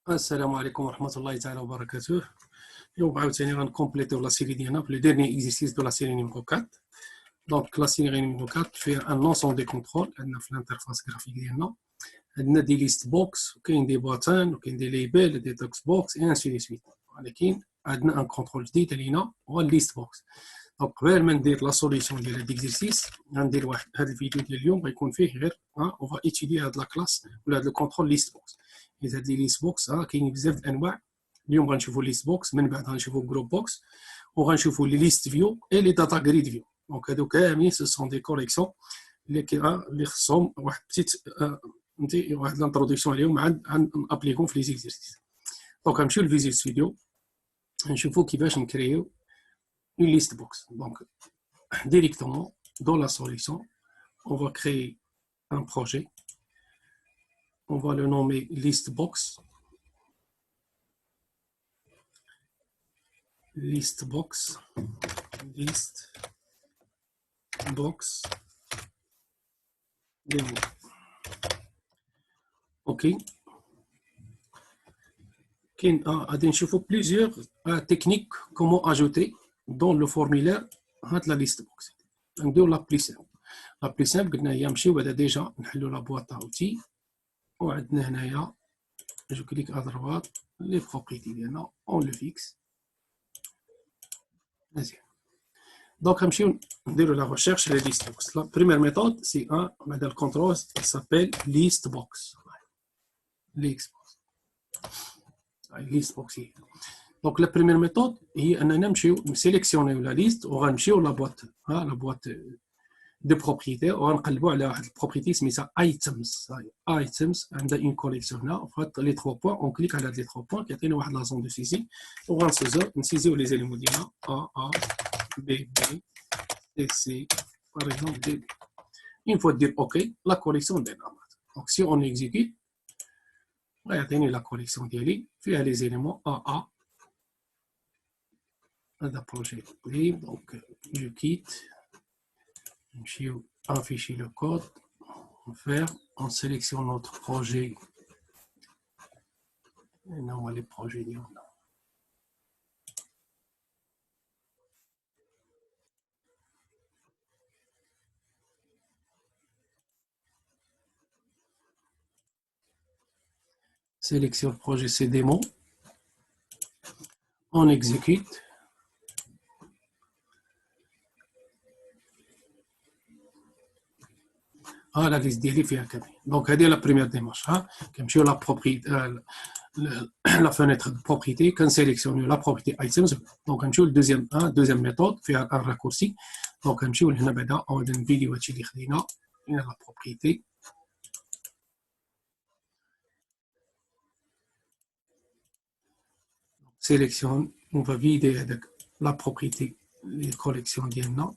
السلام عليكم ورحمة الله تعالى وبركاته. اليوم عاوتاني غنكومبليتيو لا سيري ديالنا في لو ديرني اكزرسيس دو لا سيري نيميرو 4. دونك لا سيري نيميرو 4 فيها ان انسومبل دي كونترول. عندنا في الانترفاس جرافيك ديالنا عندنا دي ليست بوكس وكاين دي باتان وكاين دي ليبل دي توكس بوكس اي انسي دي سويت، ولكن عندنا ان كونترول جديد علينا هو الليست بوكس. دونك قبل ما ندير لا سوليسيون ديال هاد ليكزرسيس غندير واحد هاد الفيديو ديال اليوم غيكون فيه غير اون فا ايتيدي هاد لا كلاس ولا هاد الكونترول ليست بوكس. إذا هاد لي ليست بوكس كاينين بزاف د الانواع. اليوم غنشوفوا ليست بوكس، من بعد غنشوفوا جروب بوكس، وغنشوفوا لي ليست فيو اي لي داتا جريد فيو. دونك هادو كاملين سو سون دي كوليكسيون اللي خصهم واحد بتيت فهمتي واحد لانتروداكسيون عليهم عن ابليكون في لي زيكزيرسيس. دونك غنمشيو لفيزيت ستوديو نشوفوا كيفاش نكريو une liste box. Donc, directement dans la solution, on va créer un projet. On va le nommer list box. List box. List box. Demo. OK. غادي نشوفوا plusieurs techniques comment ajouter dans le formulaire هاد la liste box. نديرو لا بلي سامبل. لا بلي سامبل قلنا هي نمشيو بعدا ديجا نحلو لا بواط اوتي، وعندنا هنايا جو كليك ادروات لي بروبريتي ديالنا اون لو فيكس. مزيان. دونك نمشيو نديرو لا ريشيرش على ليست بوكس. لا بريمير ميثود سي بعدا الكونترول سابيل ليست بوكس. ليست بوكس ليست بوكس. دونك لا بريمير ميثود هي اننا نمشيو نسيليكسيونيو لا ليست وغنمشيو لا بواط لا بواط دي بروبريتي وغنقلبوا على واحد البروبريتي سميتها ايتمز. ايتمز عندها اون كوليكسيون هنا فهاد لي 3 بوين اون كليك على هاد لي 3 بوين كيعطينا واحد لا زون دو سيزي وغنسيزيو لي زيليمون ديالنا ا بي بي سي سي باغ اكزومبل دي بي. اون فوا دير اوكي لا كوليكسيون ديالنا. دونك سي اون اكزيكيوت غيعطيني لا كوليكسيون ديالي فيها لي زيليمون ا هذا بروجي ليب. دونك جو كيت نمشيو afficher le code, on sélectionne notre projet. Et non, les projets. Sélectionne projet, c'est démo. On exécute. La liste ديالي فيها كامل. Donc هذه la première démarche. كنمشيو la propriété la fenêtre de propriété كنسيليكسيونيو la propriété items. Donc كنمشيو deuxième méthode فيها un raccourci. Donc كنمشيو لهنا بعدا غادي نفيديو هادشي اللي خدينا هنا la propriété. Sélectionne, on va vider avec la propriété les collections ديالنا.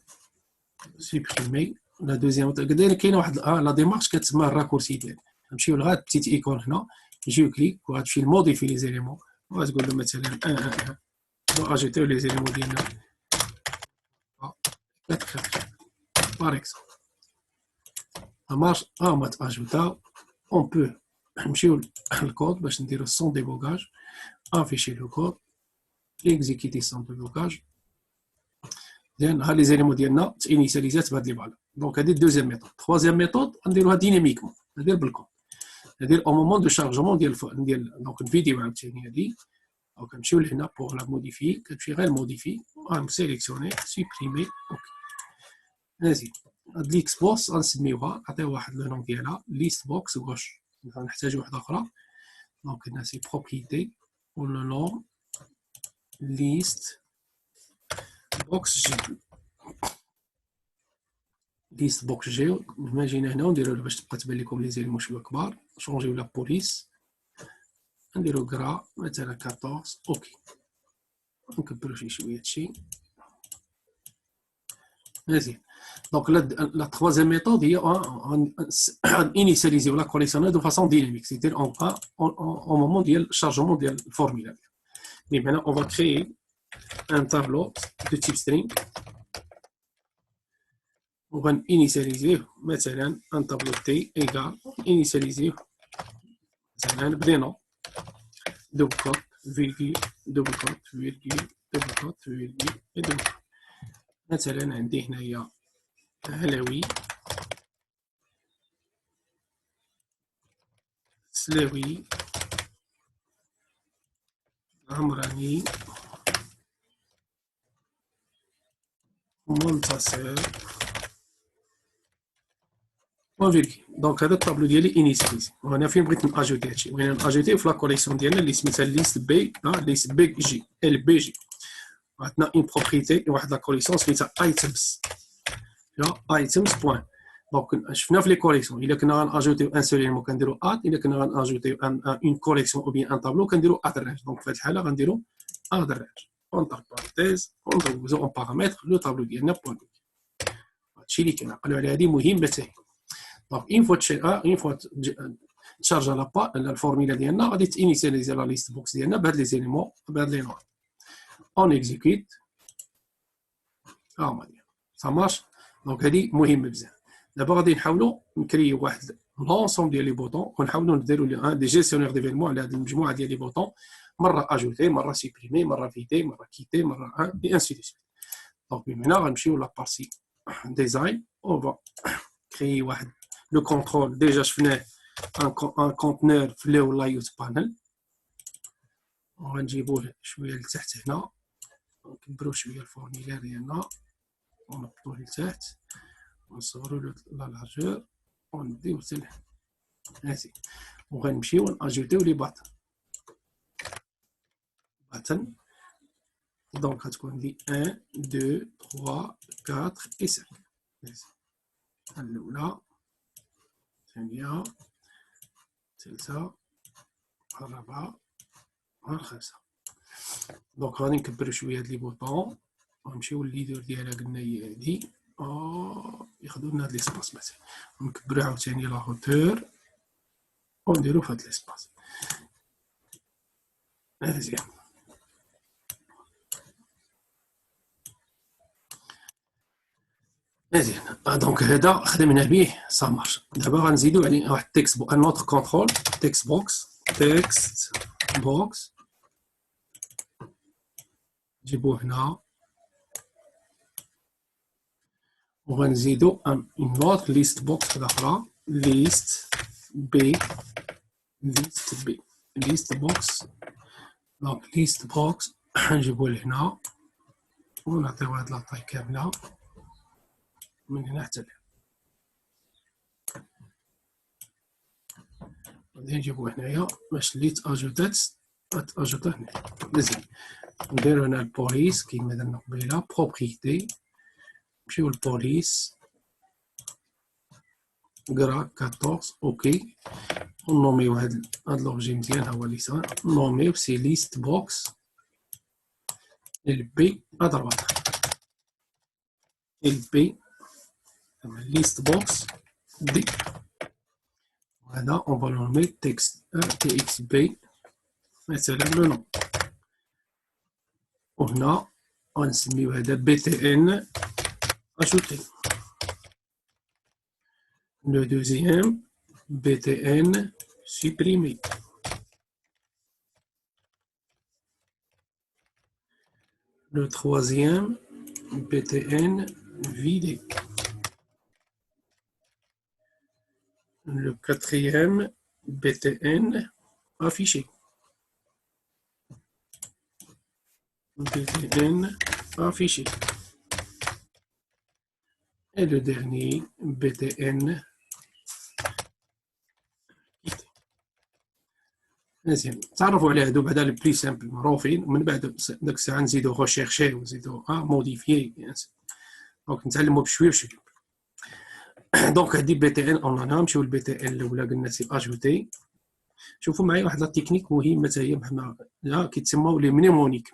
supprimer. La deuxième كاينه واحد لا ديمارش كتسمى الراكورسي ديالنا. نمشيو لهاد بتيت ايكون هنا نجيو كليك وغتمشي موديفي لي زيليمون وغتقول له مثلا اجيتيو لي زيليمون ديالنا باغ اكزومبل مارش مات اجوتا. اون بو نمشيو للكود باش نديرو سون ديبوغاج افيشي لو كود اكزيكيتي سون ديبوغاج. زين ها لي زيليمون ديالنا تانيسياليزات بهاد لي فالور. دونك هادي دوزيام ميثود. تخوازيام ميثود نديروها ديناميكمون ندير بالكود ندير او مومون دو شارجمون ديال دونك الفيديو عاوتاني هادي او كنمشيو لهنا بوغ لا موديفي كتمشي غير موديفي غنسيليكسيوني سوبريمي اوكي. مزيان هاد ليكس بوكس غنسميوها نعطيو واحد لو نون ديالها ليست بوكس غوش. نحتاجو واحده اخرى دونك هنا سي بروبريتي و لو نون ليست بوكس جي. ليست بوكس جي ما جينا هنا ونديرو باش تبقى تبان لكم لي زيليمون شويه كبار. شونجيو لا بوليس نديرو كرا مثلا 14 اوكي. نكبرو شويه هادشي مزيان. دونك لا troisième méthode هي انيسياليزيو لا كوليكسيون دو فاصون ديناميك سيتير اون au moment ديال الشارجمون ديال الفورمولا. مي هنا on va créer un tableau de type string وغن انيسياليزيه مثلا ان تابلو تي ايغال انيسياليزيه مثلا بدينا double quote virgule double quote virgule double quote virgule et double quote. مثلا عندي هنايا علوي سلاوي عمراني منتصر وفيرغول. دونك هذا الطابلو ديالي انيسياليزي، وهنا فين بغيت ناجوتي هادشي، بغينا ناجوتيه في لا كوليكسيون ديالنا اللي سميتها ليست بي ليست بي جي ال بي جي. عندنا اون بروبريتي واحد لا كوليكسيون سميتها ايتمز ايتمز بوان. دونك شفنا في لي كوليكسيون الا كنا غناجوتيو ان سول ايلمون كنديرو اد، الا كنا غناجوتيو اون كوليكسيون او بيان ان طابلو كنديرو ادراج. دونك في هذه الحاله غنديرو ادراج اونتر بارونتيز وندوزو اون بارامتر لو طابلو ديالنا بوان. هادشي اللي كنعقلو عليه، هادي مهمه حتى هي. دونك اون فوا تشارجا الفورميلا ديالنا غادي تانيسياليزي لا ليست بوكس ديالنا بهاد لي زيليمون بهاد لي نوع اون اكزيكيوت مزيان سا مارش. دونك هادي مهمه بزاف. دابا غادي نحاولوا نكريو واحد لونسومبل ديال لي بوطون ونحاولوا نديروا دي جيستيونير ديفينمون على هاد المجموعه ديال لي بوطون، مره اجوتي مره سيبريمي مره فيتي مره كيتي مره اي انسي دو سويت. دونك من هنا غنمشيو لا بارتي ديزاين اون فا كريي واحد لو كونترول. ديجا شفناه ان كونتنور في لو لايوت بانل، وغنجيبوه شويه لتحت هنا ونكبروا شويه الفورميلار ديالنا ونهبطوه لتحت ونصغروا لا لارجور ونديو حتى لهنا هادي، وغنمشيو ناجوتيو لي باتن. دونك غتكون لي 1 2 3 4 و 5. الاولى الثانيه الثالثه الرابعه والخامسه. دونك غادي نكبروا شويه هاد لي بوطون ونمشيو للليدر ديالها قلنا هي هادي ياخذوا لنا هاد ليسباس مثلا، ونكبروا عاوتاني لا هوتور ونديرو في هاد ليسباس مزيان. مزيان دونك هذا خدمنا به سا مارش. دابا غنزيدو عليه واحد تيكست بو ان اوتر كونترول تيكست بوكس نجيبوه هنا وغنزيدو اون اوتر ليست بوكس اخرى ليست بوكس. دونك ليست بوكس نجيبوه لهنا ونعطيو هاد لاطاي كامله من هنا حتى لهنا. غادي نجيبوه هنايا باش اللي تاجوتات هنا مزيان. نديرو هنا البوليس كيما درنا قبيله بروبريتي، نمشيو للبوليس كرا 14 اوكي، ونوميو هاد لوبجي مزيان ها هو اللي صار نوميو سي ليست بوكس البي ادروات البي ليست بوكس دي. هذا اون فا نومي تكست تي اكس بي مثلا لو نوم، وهنا غنسميو هذا بي تي ان اجوتي. Le deuxième BTN supprimé. Le troisième BTN vidé. Le quatrième BTN affiché. BTN affiché. Et le dernier BTN مزيان. تعرفوا على هادو بعدا البلي سامبل معروفين، ومن بعد داك الساعه نزيدو ريشيرشي ونزيدو موديفيي. دونك نتعلموا بشويه بشويه. دونك هادي بي تي ان اون نمشيو للبي تي ان الاولى قلنا سي اجوتي. شوفوا معايا واحد لا تكنيك مهمه حتى هي بحال كيتسموا لي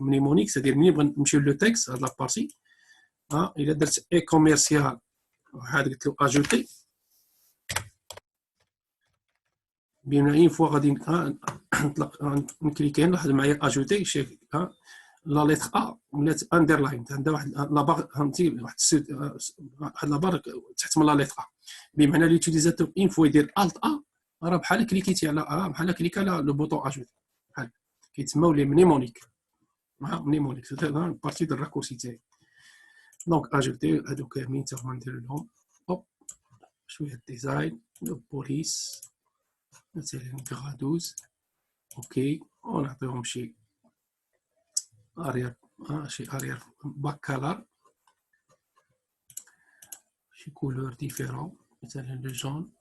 منيمونيك سادير ملي بغا نمشيو لو تكست هاد لابارتي الا درت اي كوميرسيال وهاد قلت له اجوتي بين اون فوا غادي نطلق نكليكي نلاحظ معايا اجوتي شي لا ليتر ا ولات اندرلاين عندها واحد لا بار فهمتي واحد لا بار تحت من لا ليتر ا، بمعنى ليوتيليزاتور اون فوا يدير الت ا راه بحال كليكيتي على بحال كليك على لو بوطون اجوتي بحال كيتسموا لي mnémoniques. mnémonique, c'est une partie de raccourci. Donc, ajouter, هادو كاملين تا هما ندير لهم hop شويه ديزاين police مثلا غرا 12 اوكي ونعطيهم شي ارير شي ارير باك كالر شي كولور ديفيرون مثلا لو جون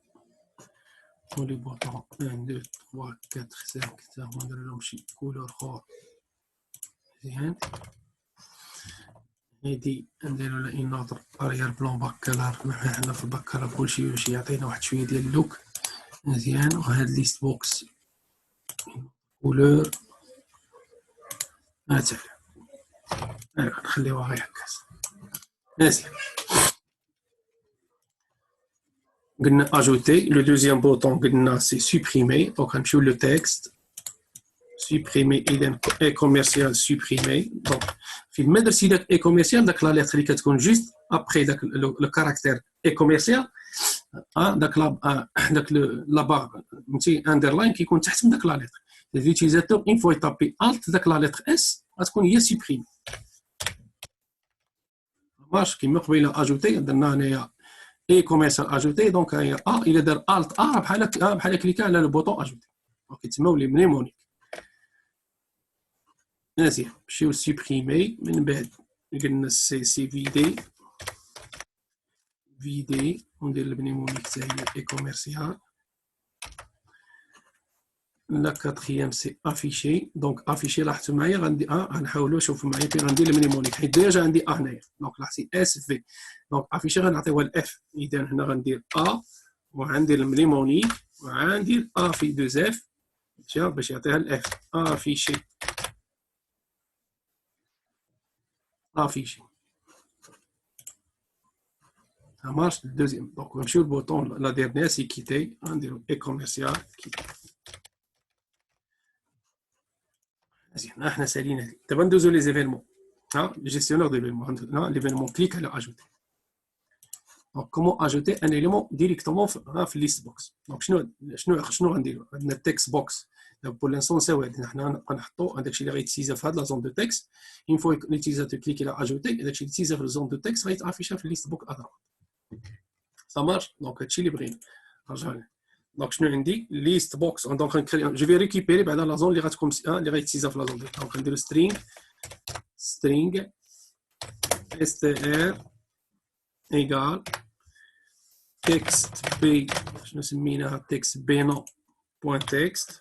ولي بوطون 1 2 3 4 5 تا هما ندير لهم شي كولور اخر مزيان. هادي نديرو لها اون اوتر اريير بلون باك كالر حنا في الباك كالر كلشي باش يعطينا واحد شويه ديال اللوك مزيان. وهاد ليست بوكس كولور مثلا نخليوها غير هكاك مزيان. قلنا اجوتي لو دوزيام بوطون قلنا سي سوبريمي. دونك غنمشيو لو تكست supprimer et commercial supprimer. Donc فين درتي داك اي كوميرسيال داك لا ليتر اللي كتكون جوست ابري داك لو كاركتير اي كوميرسيال داك لا باغ فهمتي اندرلاين كيكون تحت من داك لا ليتر. ليوتيليزاتور اون فوا يطابي الت داك لا ليتر اس غتكون هي سوبريم ماش كيما قبيله اجوتي درنا هنايا اي كوميرسيال اجوتي. دونك هي الا دار الت بحال كليكا على لو بوطون اجوتي دونك كيتسموا لي mnémoniques مزيان. نمشيو سوبريمي من بعد قلنا سي فيدي وندير المنيمونيك حتى هي اي كوميرسيال. لا كاتريام سي افيشي. دونك افيشي لاحظتوا معايا غندي غنحاولوا شوفوا معايا فين غندير المنيمونيك حيت ديجا عندي هنايا. دونك لاحظتي اس في دونك افيشي غنعطيوها الاف. اذا هنا غندير وغندير المنيمونيك وغندير في 2 اف باش يعطيها الاف افيشي affiché. Ça marche le deuxième. Donc, on va sur le bouton, la dernière, c'est quitter. On dit et commercial, quitter. Nous allons d'abord doser les événements. Le gestionnaire d'événements. L'événement, clique à ajouter. Donc, comment ajouter un élément directement dans la list box. Donc, je nous rendez le text box. Pour l'instant, c'est ouais. Nous allons avec les réutiliser dans la zone de texte. Une fois que l'utilisateur clique à ajouter, avec l'utilisateur dans la zone de texte, il va afficher la liste box à droite. Ça marche. Donc, c'est libre. Donc, je nous dis list box. Donc, je vais récupérer dans la zone les réutiliser dans la zone. Donc, on dit le string str égale texte b. Je nous ai mis là texte b non point texte.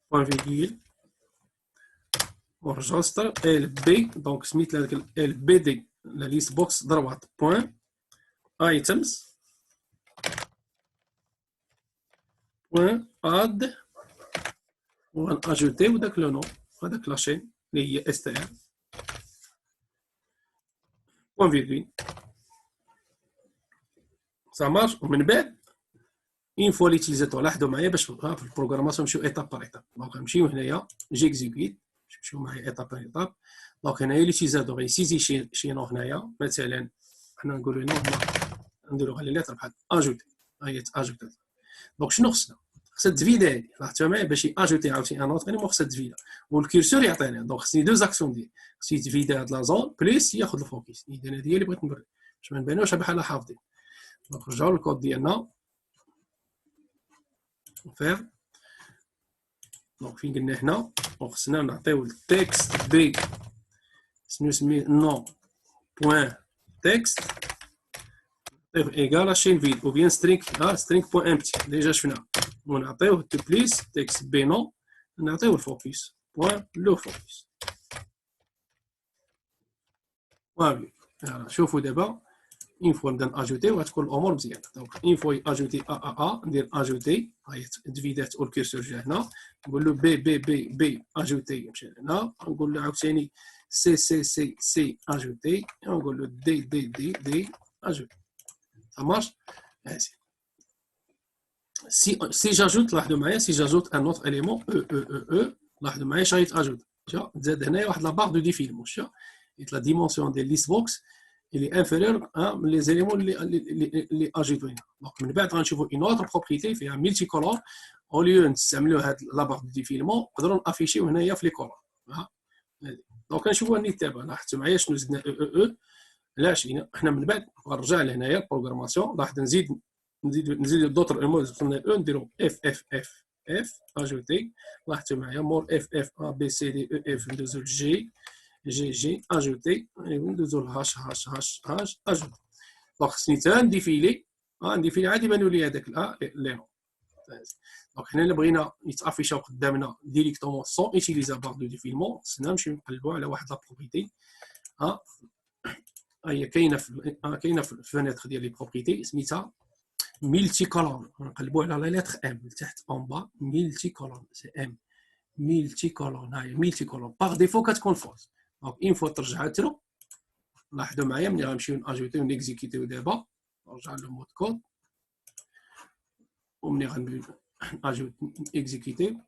Point virgule, enregistre LB, donc Smith LBD, la liste box droite, point, items, point, add, on va ajouter ou le nom, avec la chaîne, les STR, point virgule. Ça marche, on met une bête. Une fois l'utilisateur لاحظوا معايا باش في البروغراماسيون نمشيو ايتاب بار ايتاب. دونك نمشيو هنايا جيكزيكويت نمشيو معايا ايتاب بار ايتاب. دونك هنايا l'utilisateur يسيزي شي نو هنايا مثلا حنا نقولوا نو نديرو على ليتر بحال اجوتي هي اجوتي. دونك شنو خصنا تفيدا هادي لاحظتوا معايا باش اجوتي عاوتاني ان اوتر خصها تفيدا والكيرسور يعطينا. دونك خصني دو زاكسيون ديال خصني تفيدا هاد لا زون بليس ياخذ الفوكس. اذا هذه هي اللي بغيت نوري باش ما نبانوش بحال حافظين. دونك نرجعوا للكود ديالنا faire donc فين قلنا هنا خصنا نعطيو التكست بي نسميه نو بوين تكست ايغال شين فيد او بيان سترينغ بوين امبتي ديجا شفنا ونعطيوه تو بليس تكست بي نو نعطيوه الفوكس بوين لو فوكس فوالا. شوفوا دابا une fois نبدا اجوتي وغتكون الامور مزيانه. دونك une fois اجوتي ندير اجوتي هاي تفيدات والكيرسور جا هنا نقول له بي اجوتي مشى هنا نقول له عاوتاني سي اجوتي نقول له دي اجوتي. ça marche. si j'ajoute لاحظوا معايا si j'ajoute un autre élément لاحظوا معايا اش غيتاجوت تزاد هنايا واحد لا بار دو ديفيلمون شا la dimension des list box il est inférieur à les éléments les ajoutés. Donc, من بعد غنشوفوا une autre propriété فيها multicolor au lieu نستعملوا هاد la barre de défilement نقدروا نافيشيو هنايا في لي كولور. دونك نشوفوا هني تابع لاحظتوا معايا شنو زدنا او لا شينا حنا من بعد غنرجع لهنايا البروغراماسيون لاحظ نزيد دوطر ايموز قلنا او نديرو اف اجوتي لاحظتوا معايا مور اف ا بي سي دي او اف ندوزو جي جي اجوتي ندوزو الهاش اجوتي. دونك خصني حتى نديفيلي عاد يبانوا لي هذاك لي نو. دونك حنا الا بغينا يتافيشاو قدامنا ديريكتومون سون ايتيليزا بار دو ديفيلمون خصنا نمشيو نقلبوا على واحد لا بروبريتي هي كاينه في الفناتر ديال لي بروبريتي سميتها ميلتي كولون. نقلبوا على لا لتر ام لتحت اون با ميلتي كولون سي ام ميلتي كولون. هاي ميلتي كولون باغ ديفو كتكون فولس. دونك اون فوا ترجعها ترو لاحظوا معايا ملي غنمشيو ناجوتيو نيكزيكيتيو دابا نرجع للمود كود وملي غنمشيو اجوت اكزيكيتيو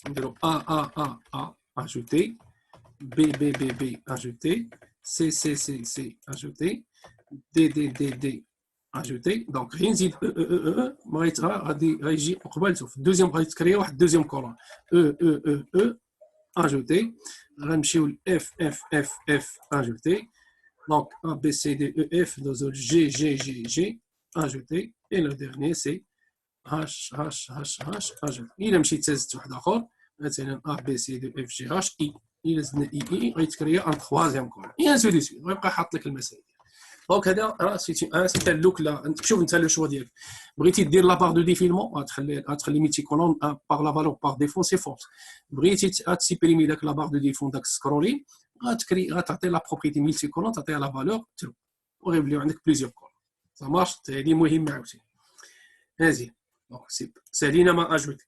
نديرو ا اجوتي بي ajouté, C ajouté, D ajouté. Donc rien نزيد غادي غيجي قبالته في الدوزيام غادي تكريا واحد الدوزيام كولون E ajouté. غنمشيو ل F ajouté. Donc A B C D E F دوزو G ajouté et le dernier c'est H ajouté. إلا مشيت تزدت واحد آخر مثلا A B C D F G H I إلا زدنا إي غيتكريا ان تخوازيام كولون إي ان سو دي سويت غيبقى حاط لك المسائل. دونك هذا سيتي اللوك لا شوف انت لو شوا ديالك بغيتي دير لا بار دو ديفيلمون غتخلي ميتي كولون باغ لا فالور باغ ديفو سي فولس. بغيتي تسيبريمي داك لا بار دو ديفون داك سكرولين غتعطي لا بروبريتي ميلتي كولون تعطيها لا فالور ترو وغيوليو عندك بليزيور كولون. سا مارش هذه مهمه عاوتاني مزيان. دونك سالينا ما اجوتي.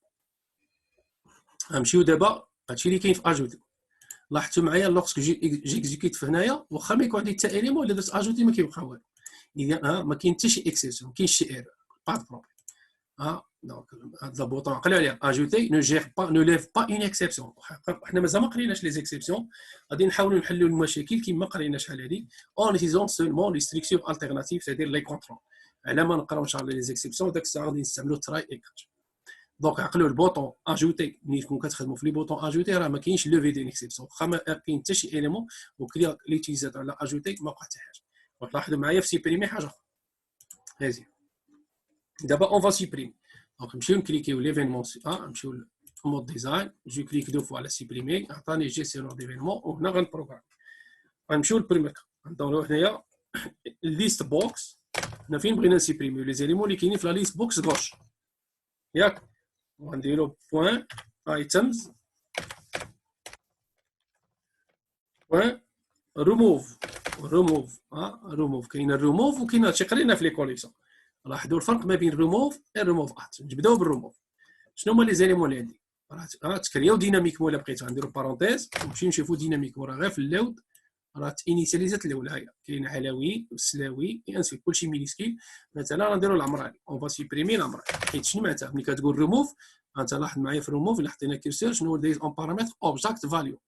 غنمشيو دابا هادشي اللي كاين في اجوتي. لاحظتوا معايا لوكسك جيكزيكيت في هنايا واخا ما يكون عندي حتى اليمون الا درت اجوتي ما كيبقى والو. اذا ما كاين حتى شي اكسيبسيون ما كاينش شي ايرور با دو بروبليم. دونك هاد البوطون عقلوا عليها اجوتي نو جير با نو ليف با اون اكسيبسيون. حنا مازال ما قريناش لي زيكسيبسيون غادي نحاولوا نحلوا المشاكل كيما قرينا شحال هادي اون يوتيزون سولمون لي ستركتور التيرناتيف سيدير لي كونترول على ما نقراوش على لي زيكسيبسيون داك الساعه غادي نستعملوا تراي ايكات. دونك عقلوا البوطون اجوتي ملي تكون كتخدموا في لي بوطون اجوتي راه ما كاينش لوفي دي اكسيبسيون واخا ما كاين حتى شي اليمون وكلي ليتيزات على اجوتي ما بقى حتى حاجه. دونك لاحظوا معايا في سيبريمي حاجه اخرى هذه دابا اون فا سيبريمي. دونك نمشيو نكليكيو ليفينمون نمشيو مود ديزاين جو كليك دو فوا على سيبريمي عطاني جيستيونور ديفينمون وهنا غنبروغرام. غنمشيو للبريمير ندورو هنايا ليست بوكس. هنا فين بغينا نسيبريميو لي زيليمون اللي كاينين في لا ليست بوكس غوش ياك ونديرو بوين ايتمز بوين ريموف كاين الريموف وكاين هادشي قرينا في لي كوليكسيون. لاحظوا الفرق ما بين ريموف ات. نبداو بالريموف. شنو هما لي زيليمون اللي عندي راه تكرياو ديناميك ولا بقيتو غنديرو بارونتيز ونمشيو نشوفو ديناميك وراه غير في اللود راه انيسياليزات الاولى هي كاين علوي وسلاوي انسي كلشي مينيسكيل. مثلا غنديرو العمراني اون فا سيبريمي العمراني حيت شنو معناتها ملي كتقول ريموف انت لاحظ معايا في الريموف الا حطينا كيرسور شنو هو دايز اون بارامتر اوبجاكت فاليو.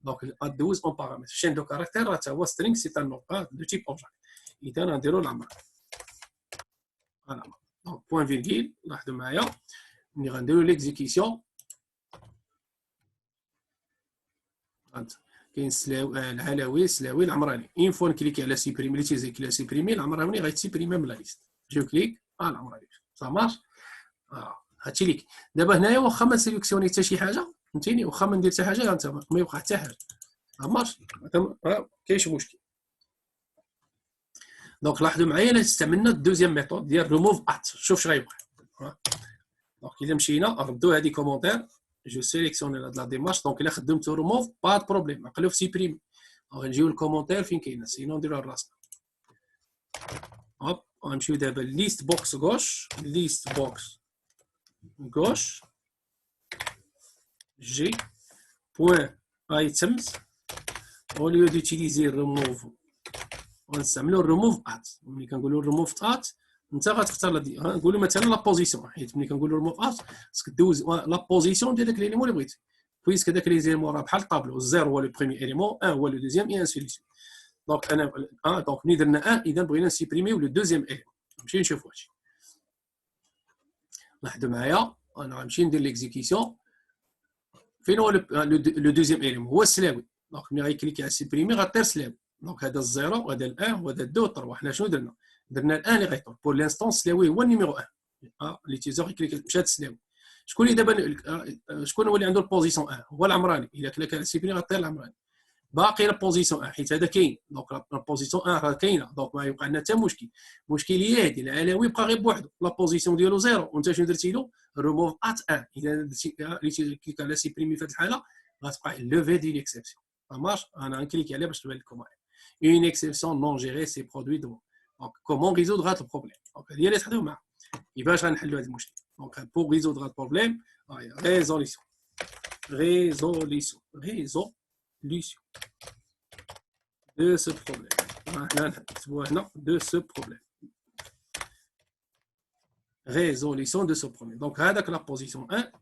دونك دوز اون بارامتر شين دو كاركتير راه هو سترينغ سي ان نو دو تيب اوبجاكت. اذا غنديرو العمراني فوالا. دونك بوين فيرغيل لاحظوا معايا ملي غنديرو ليكزيكيسيون كاين العلوي السلاوي العمراني. اين فوا نكليكي على سيبريمي لي تيزيك على سيبريمي العمراني غيتسيبريمي من لا ليست. جو كليك العمراني سا مارش. هادشي ليك دابا هنايا واخا ما سيليكسيوني حتى شي حاجه فهمتيني واخا ما ندير حتى حاجه انت ما يبقى حتى حاجه سا مارش كاينش مشكل. دونك لاحظوا معايا الا استعملنا الدوزيام ميثود ديال ريموف ات شوف اش غيبقى. دونك الا مشينا ردوا هذه كومونتير جو سيليكسيوني لا ديمارش. دونك الا خدمتو ريموف با د بروبليم عقلوا في سيبريمي غنجيو للكومونتير فين كاينه سينو نديروها راسنا. هوب غنمشيو دابا ليست بوكس غوش جي بوين ايتمز او ليو ديتيليزي ريموف ونستعملوا الريموف ات. ملي كنقولوا ريموف ات انت غتختار نقولوا مثلا لا بوزيسيون حيت ملي كنقولوا ريموف ات خصك دوز لا بوزيسيون ديال داك ليليمون اللي بغيتي بويسك داك لي زيليمون راه بحال الطابلو الزيرو هو لو بروميير اليمون 1 هو لو دوزيام اي انسي لي سويت. دونك انا دونك ملي درنا 1 اذا بغينا نسيبريميو لو دوزيام اليمون. نمشي نشوفوا هادشي. لاحظوا معايا انا غنمشي ندير ليكزيكسيون. فين هو لو دوزيام اليمون؟ هو السلاوي. دونك ملي غيكليكي على سيبريمي غطير سلاوي. دونك هذا الزيرو وهذا الان وهذا الدو والتروا. حنا شنو درنا؟ درنا الان اللي غيطول بور لانستون السلاوي هو النيميرو 1. ليتيزور يكليك مشات السلاوي. شكون اللي دابا شكون هو اللي عنده البوزيسيون 1؟ هو العمراني. الا كليك على سيبريمي غطير العمراني. باقي لا بوزيسيون 1 حيت هذا كاين. دونك لا بوزيسيون 1 راه كاينه. دونك ما يوقع لنا حتى مشكل هي هادي العلوي بقى غير بوحدو. لا بوزيسيون ديالو زيرو وانت شنو درتي له؟ ريموف ات 1. الا درتي كليك على سيبريمي في هذه الحاله غتبقى لوفي دي ليكسيبسيون. مارش انا غنكليكي عليها باش تبان لكم. اون اكسيبسيون نون جيري سي برودوي دو. دونك كومون ريزودر هذا البروبليم. دونك هي اللي تحدثوا معها كيفاش غنحلوا هذا المشكل. دونك بور ريزودر هذا البروبليم ريزوليسيون de ce problème. De ce problème. Résolution de ce problème. Donc, هذاك la position 1.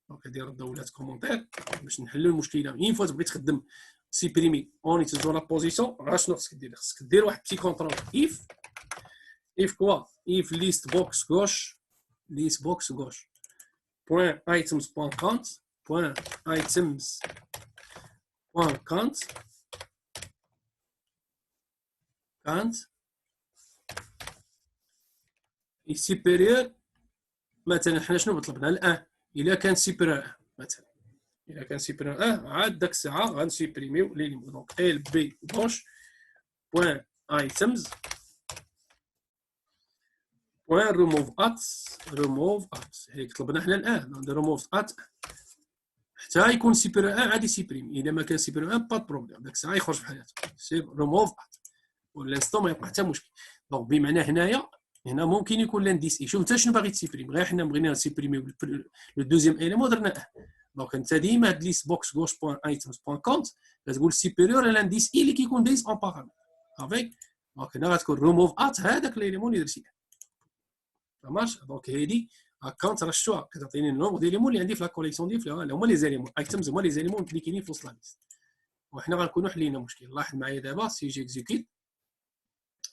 Donc, هذه ردوا ولات كومونتير باش نحلوا المشكله. اين فوا تبغي تخدم سيبريمي اون يتزو لا بوزيسيون راه شنو خصك دير؟ خصك دير واحد بتي كونترول if كوا if list box gauche point items point count point items point count supérieur مثلا حنا شنو طلبنا الان؟ الا كان سيبيريور مثلا الا كان سيبيريور عاد داك الساعه غنسيبريميو لي ليمون. دونك ال بي غوش بوين ايتمز بوين ريموف ات هيك طلبنا حنا الان ندير ريموف ات حتى يكون سيبيريور عادي سيبريم. الا ما كان سيبيريور با بروبليم داك الساعه يخرج في حياته ريموف ات والانستون ما يبقى حتى مشكل. دونك بمعنى هنا ممكن يكون لانديس شوف انت شنو باغي تسيبريم. غير حنا بغينا نسيبريميو لو دوزيام اليمون درنا دونك انت ديما هاد ليست بوكس غوش بوين ايتمز بوين كونت كتقول سيبيريور لانديس اللي كيكون دايز اون بارامتر افيك. دونك هنا غتكون ريموف ات هذاك الاليمون اللي درتي ماشي. دونك هادي كونت راه شتوها كتعطيني النومبر ديال الاليمون اللي عندي في لا كوليكسيون ديالي اللي هما لي زاليمون ايتمز هما لي زاليمون اللي كاينين في وسط لا ليست. وحنا غنكونوا حلينا مشكل. لاحظ معايا دابا سي جي اكزيكيت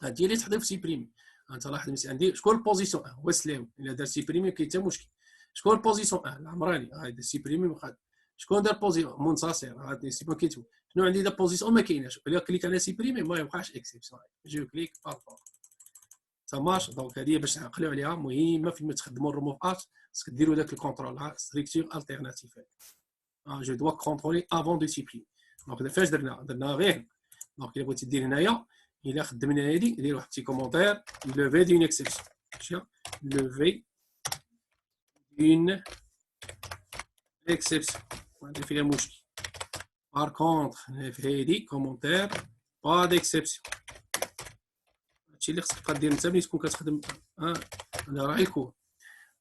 هادي اللي تحضر في سيبريمي. انت لاحظ عندي شكون البوزيسيون هو السلاوي. الا دار سيبريمي كاين حتى مشكل. شكون البوزيسيون العمراني هذا سيبريمي وخاد. شكون دار بوزيسيون منتصر هذا سيبريمي كيتو. شنو عندي دا بوزيسيون ما كايناش. الا كليك على سيبريمي ما يبقاش اكسيبسيون. جو كليك بارفور ساماش. دونك هذه باش نعقلوا عليها مهمه فيما تخدموا الريموف ات خصك ديروا داك الكونترول ستركتور التيرناتيف. جو دوا كونترولي افون دو سيبريمي. دونك فاش درنا غير. دونك الا بغيتي دير هنايا الا خدمنا هادي دير واحد بتي كومونتير لوفي دون اكسيبسيون. ماشي لوفي دون اكسيبسيون هادي فيها مشكل. بار كونتر في هادي كومونتير با ديكسيبسيون. هادشي اللي خصك تبقى دير انت ملي تكون كتخدم. انا راعي الكور.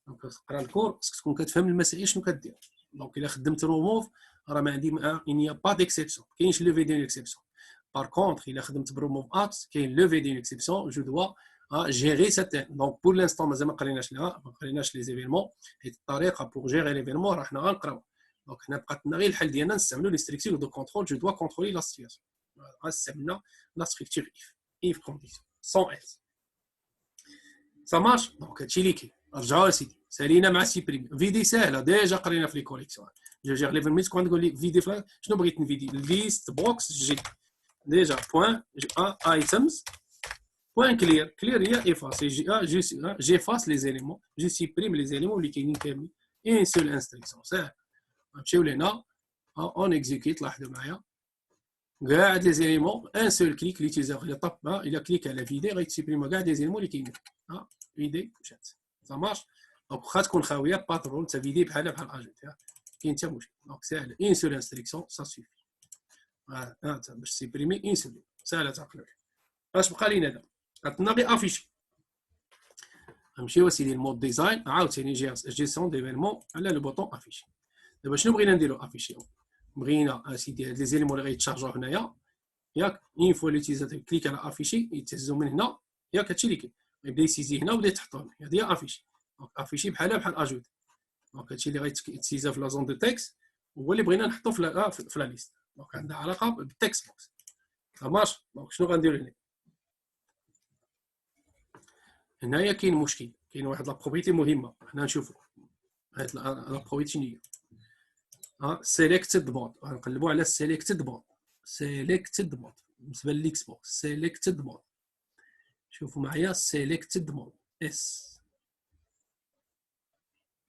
دونك تقرا الكور خصك تكون كتفهم المسائل شنو كدير. دونك الا خدمت روموف راه ما عندي انيا با ديكسيبسيون كاينش لوفي دون اكسيبسيون. Par contre, il a خدمت بروموف ات كاين لوفي دون اكسيبسيون جو دوا جيري سيتان. دونك بور لانستون مازال ما قريناش لي زيفينمون حيت الطريقه بور جيري ليفينمون راه حنا غنقراو. دونك حنا بقات لنا غير الحل ديالنا نستعملوا لي ستركتور دو كونترول. جو دوا كونترولي لا سيتوياسيون. غنستعملنا لا ستركتور اف كونديسيون سون اس سا مارش. دونك هادشي اللي كاين. رجعوا سيدي سالينا مع سيبريم. فيدي ساهله ديجا قرينا في لي كوليكسيون. جو جير ليفينمون تكون تقول لي فيدي شنو بغيت نفيدي ليست بوكس جي déjà point items point clear هي effacer j'efface les éléments je supprime les éléments اللي كاينين كاملين une seule instruction ساهل. نمشيو لهنا on execute. لاحظوا معايا كاع هاد لي زيليمون ان سول كليك اللي تيزاغ اللي طاب الا كليك على فيدي غيتسيبريما كاع لي زيليمون اللي كاينين. فيدي مشات سا مارش. دونك واخا تكون خاويه باترول تا فيدي بحال اجوت كاين حتى مشكل. دونك ساهل une seule instruction ça suffit. باش سيبريمي اون سيل ساهله تعقلوا. اش بقى لينا دابا عطنا غير افيشي. نمشيو اسيدي المود ديزاين عاوتاني جيستيون ديفينمون على لو بوطون افيشي. دابا شنو بغينا نديرو افيشي؟ بغينا اسيدي هاد لي زيليمون اللي غيتشارجو هنايا ياك اون فوا لوتيزاتور كليك على افيشي يتهزو من هنا ياك هادشي اللي كاين يبدا يسيزي هنا وبدا يتحطو هنا. هادي هي افيشي. دونك افيشي بحال اجوت. دونك هادشي اللي غيتسيزا في لا زون دو تكست هو اللي بغينا نحطو في لا ليست. دونك عندها علاقه بالتكست بوكس. Ça marche. دونك شنو غنديرو هنا؟ هنايا كاين مشكل، كاين واحد لا بروبريتي مهمه حنا نشوفو. هاد لا بروبريتي شنو هي؟ سيليكتد مود، غنقلبوا على سيليكتد مود. سيليكتد مود بالنسبه للاكس بوكس سيليكتد مود. شوفوا معايا سيليكتد مود اس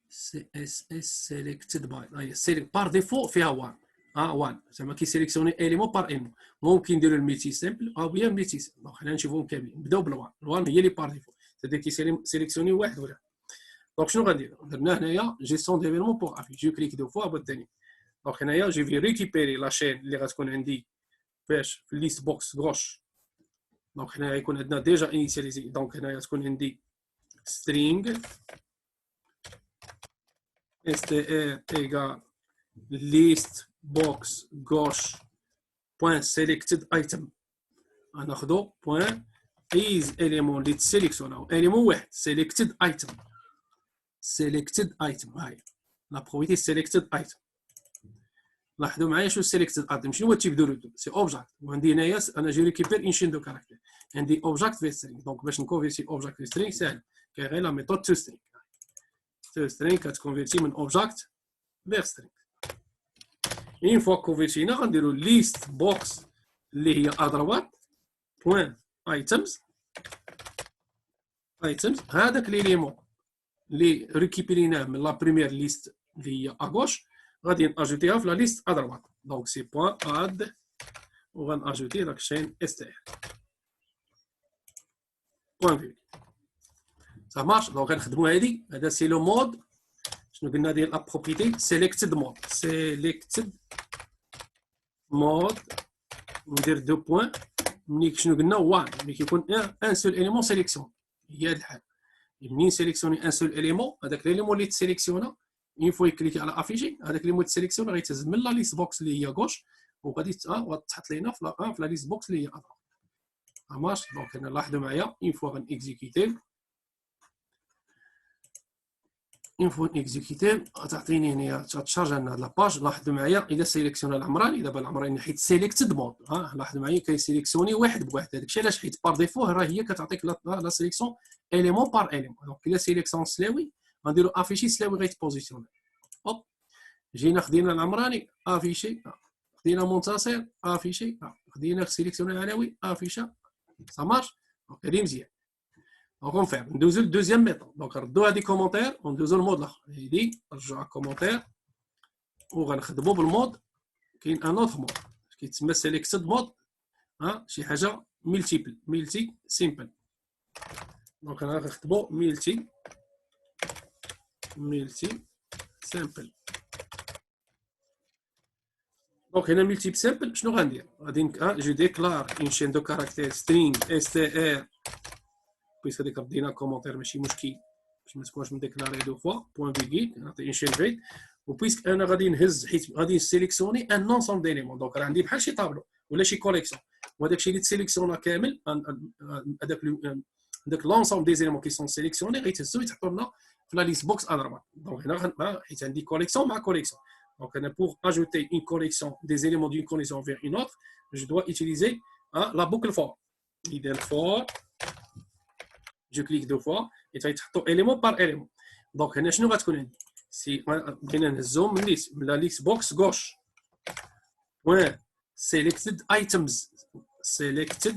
سي اس اس سيليكتد باي. هي سيليكت بار ديفو فيها 1 1 زعما كيسيليكسيوني اليمون بار اليمون. ممكن نديرو الميتي سامبل او بيان ميتي سامبل. دونك حنا نشوفوهم كاملين. نبداو بالوان. الوان هي اللي بار ديفو، سيدي كيسيليكسيوني واحد ولا. دونك شنو غنديرو؟ درنا هنايا جيستيون ديفينمون بوغ افي. جو كليك دو فوا با الثاني. دونك هنايا جو في ريكيبيري لا شين اللي غتكون عندي فاش في الليست بوكس غوش. دونك هنا غيكون عندنا ديجا انيسياليزي. دونك هنايا تكون عندي string str égale list box gauche point selected item. غناخدو point is element اللي تسيليكسيوناو element واحد selected item. selected item هاي لا بروبريتي selected item. لاحظوا معايا شنو سيليكتد ايتم. شنو هو التيب دو رودو؟ سي اوبجيكت. وعندي هنايا انا جي ريكيبير ان شين دو كاركتير. عندي اوبجيكت في سترينغ. دونك باش نكونفيرتي اوبجيكت في سترينغ ساهل، كاين غير لا ميثود تو سترينغ. تو سترينغ كتكونفيرتي من اوبجيكت فيغ سترينغ. اين فوا كونفيرتينا غنديرو ليست بوكس اللي هي ادروات بوين ايتمز. ايتمز هذاك ليليمون اللي ريكيبيريناه من لا بريمير ليست اللي هي اغوش غادي ناجوتيها في لا ليست ادروات. دونك سي بوين اد وغناجوتي داك الشين اس تي ار بوين فيغ. صا مارش. دونك غنخدموا هادي. هذا سي لو مود شنو قلنا ديال لا بروبريتي سيليكتد مود. سيليكتد مود ندير دو بوين. ملي شنو قلنا 1 ملي كيكون ان سول اليمون سيليكسيون. هي هاد الحال منين سيليكسيوني ان سول اليمون، هذاك اليمون اللي تسيليكسيونا اين فوا يكليكي على افيشي هذاك اللي تسيليكسيونا غيتهز من لا ليست بوكس اللي هي غوش وغادي تحط لينا في لا ليست بوكس اللي هي ادرا. ماشي. دونك هنا لاحظوا معايا اين فوا غنكزيكيتي تعطيني هنا تشارج لنا هاد لاباج. لاحظوا معايا اذا سيليكسيونا العمراني دابا العمراني حيت سيليكتد مود. لاحظوا معايا كيسيليكسيوني واحد بواحد. هادشي علاش حيت بار ديفو راه هي كتعطيك لا سيليكسيون اليمون بار اليمون. دونك الا سيليكسيون سلاوي غنديرو افيشي سلاوي غيتبوزيسيوني. هوب جينا خدينا العمراني افيشي، خدينا منتصر افيشي، خدينا سيليكسيوني العلوي افيشا. سا مارش. دونك هادي مزيان. دونك اون فير ندوزو للدوزيام ميثود. دونك ردو هادي كومونتير وندوزو للمود الاخر. هادي نرجعوها كومونتير وغنخدمو بالمود. كاين ان اوتر مود كيتسمى سيليكتد مود. شي حاجه ملتيبل ملتي سيمبل. دونك انا غنخدمو ملتي سامبل. دونك هنا ملتي سامبل شنو غندير؟ غادي جو ديكلار اون شين دو كاركتير سترينغ اس تي ار بيس هذيك ردينا كومونتير ماشي مشكل باش ما تكونش مديكلاري دو فوا بوين فيغيل. نعطي اون شين فيد وبيسك انا غادي نهز حيت غادي نسيليكسيوني ان نونسومبل ديليمون. دونك راه عندي بحال شي طابلو ولا شي كوليكسيون وهذاك الشيء اللي تسيليكسيونا كامل هذاك لونسومبل دي زيليمون كي سون سيليكسيوني غيتهزو يتحطوا لنا في لا ليست بوكس ادربات. دونك هنا حيت عندي كوليكسيون مع كوليكسيون. Donc, pour ajouter une collection, des éléments d'une collection vers une autre, je dois utiliser la boucle for. For, je clique deux fois et tu as élément par élément. Donc, je vais te dire, si on a zoom la liste box gauche, point selected items, selected,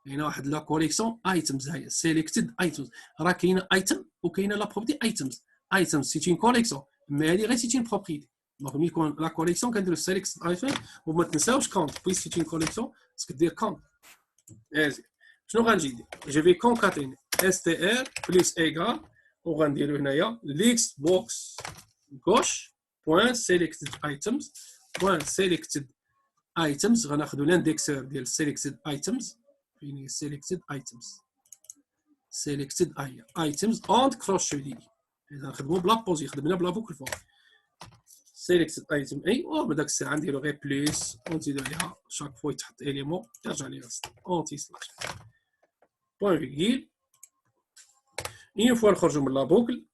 il y a la collection items, selected items. راه كاينه item وكاينه la property items. Items c'est une collection. Mais elle est une propriété. Donc, la collection, quand tu sélectionnes item, vous ne تنساوش count. Puis, c'est une collection, ce que dire count. Je vais concaténer str plus égal, on va dire list box gauche, point selected items, point selected items, on va faire l'indexeur de selected items, selected items, selected items, and cross-check. نخدمو بلا بوزي خدمنا بلا بوكل فور. سيليكت ايتم اي وبداك الساعه نديرو غير بليس ونزيدو عليها شاك فوا يتحط اليمون ترجع ليها اونتي سلاش بوين فيغيل. اين فوا نخرجو من لا بوكل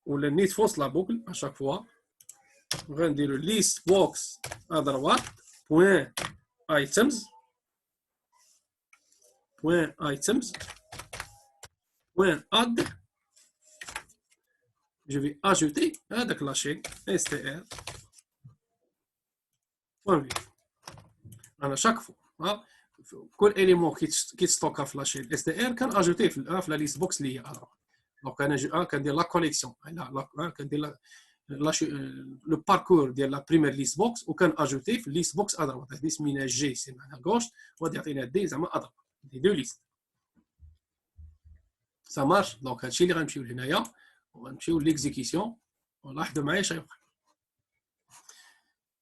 ولا نيت فوس لا بوكل اشاك فوا غنديرو ليست بوكس ادروات بوين ايتمز point items, point add, je vais ajouter la chaîne str, point view. À chaque fois, كل élément qui stocke في la chaîne str كان ajouté في la list box اللي هي donc انا كندير la collection كندير le parcours ديال la première list box وكان ajouté في list box à droite هذه سمينا G c'est à gauche وغادي يعطينا D زعما à droite les deux listes ça marche donc هادشي اللي غنمشيو لهنايا وغنمشيو ليكزيكسيون ولاحظوا معايا شي وقع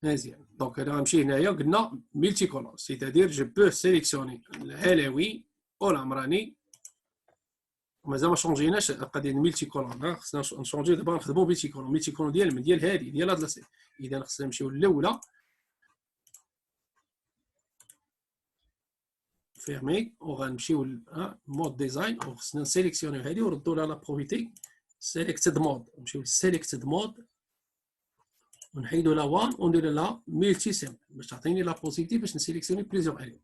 مزيان دونك انا غنمشي هنايا قلنا ملتي كولون سيتادير جو بو سيليكسيوني العلوي والعمراني ومازال ما شونجيناش القضيه ملتي كولون خصنا نشونجيو دابا نخدمو ملتي كولون ديال هذه ديال هاد لاسي اذا خصنا نمشيو للاولى فيرمي وغنمشيو مود ديزاين وخصنا نسيليكسيونيو هذه وردوا لها لا بروبيتي سيليكتد مود نمشيو لسيليكتد مود ونحيدوا لا 1 وندير لها ملتي سيمبل باش تعطيني لا بوزيتيف باش نسيليكسيوني بليزيور اليم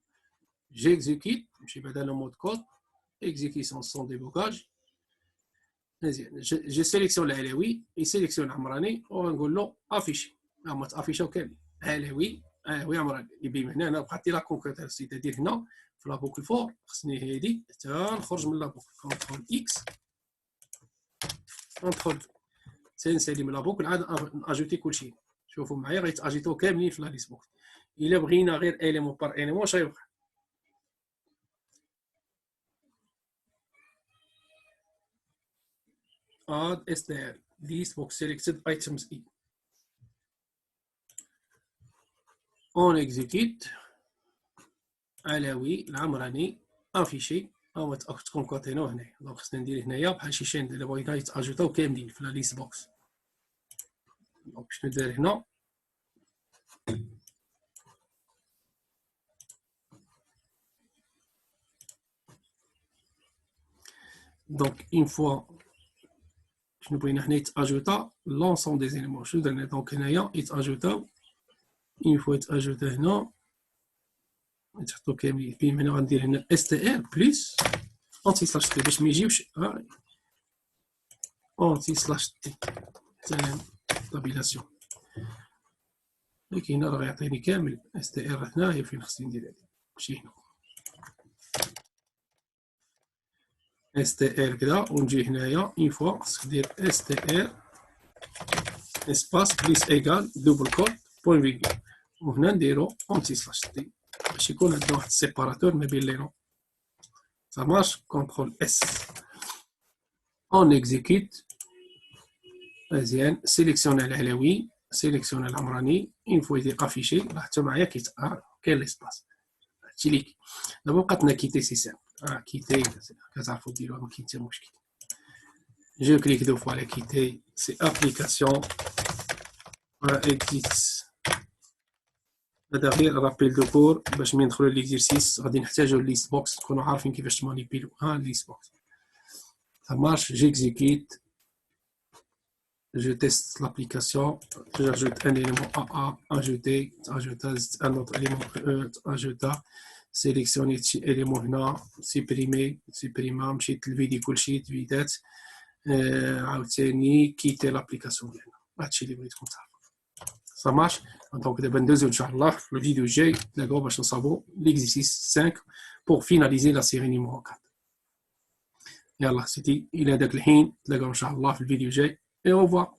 جيكزيكيت نمشي بعدا لو مود كود اكزيكيسيون سون ديبوكاج مزيان جي سيليكسيون العلوي يسيليكسيون عمراني ونقول له افيشي ما تافيشاو كاملين علوي عمراني يبين هنا انا بقات لي لا كونكريت سيتادير هنا في لا بوكل فور خصني هادي حتى نخرج من لا بوكل كونترول اكس كونترول سنسالي من لا بوكل عاد اجوتي كلشي شوفوا معايا غيتاجيتو كاملين في لا ليست بوكس الا بغينا غير اليمون بار اليمون اش غيوقع add str list box selected items e on execute علوي العمراني افيشي او تكونكاتينو هنايا دونك خصنا ندير هنايا بحال شي شين اللي بغينا يتاجوتاو كاملين في لا ليست بوكس دونك شنو داير هنا دونك اون فوا شنو بغينا حنا يتاجوتا لونسون دي زيليمون شنو درنا دونك هنايا يتاجوتاو اون فوا يتاجوتا هنا نحطو كاملين فين هنا غندير هنا اس تي ار بلس اونتي سلاش تي باش ما يجيوش اونتي سلاش تي تمام طابيلاسيون لكن راه غيعطيني كامل اس تي ار هنايا فين خصني ندير هادي ماشي هنا اس تي ار كذا ونجي هنايا اون فوا خصك دير اس تي ار اسباس بليس ايكال دوبل كود بوين فيغول وهنا نديرو اونتي سلاش تي باش يكون عندنا واحد السيباراتور ما بين لي نو ça marche كونترول اس اون اكزيكيت مزيان سيليكسيوني العلوي سيليكسيوني العمراني اون فوا يدير افيشي لاحظتوا معايا كاين ليسباس هادشي ليك دابا بقاتنا كيتي سيستم كيتي كتعرفوا ديروها ما كاين حتى مشكل جو كليك دو فوا على كيتي سي ابليكاسيون اكزيست هذا غير رابيل دو كور باش ملي ندخلوا ليكزيرسيس غادي نحتاجوا ليست بوكس تكونوا عارفين كيفاش تمانيبيلو ليست بوكس ça marche j'exécute je teste l'application j'ajoute un élément AA ajouter un autre élément ajouter sélectionner شي élément هنا supprimer مشيت للفيديو كلشي تفيدات عاوتاني كيتي لابليكاسيون ديالنا هادشي اللي بغيتكم تعرفوا ça marche donc دابا ندوزو ان شاء الله في الفيديو الجاي نتلاقاو باش نصاوبو l'exercice 5 pour finaliser la série numéro 4 يلا سيتي الى داك الحين نتلاقاو ان شاء الله في الفيديو الجاي et au revoir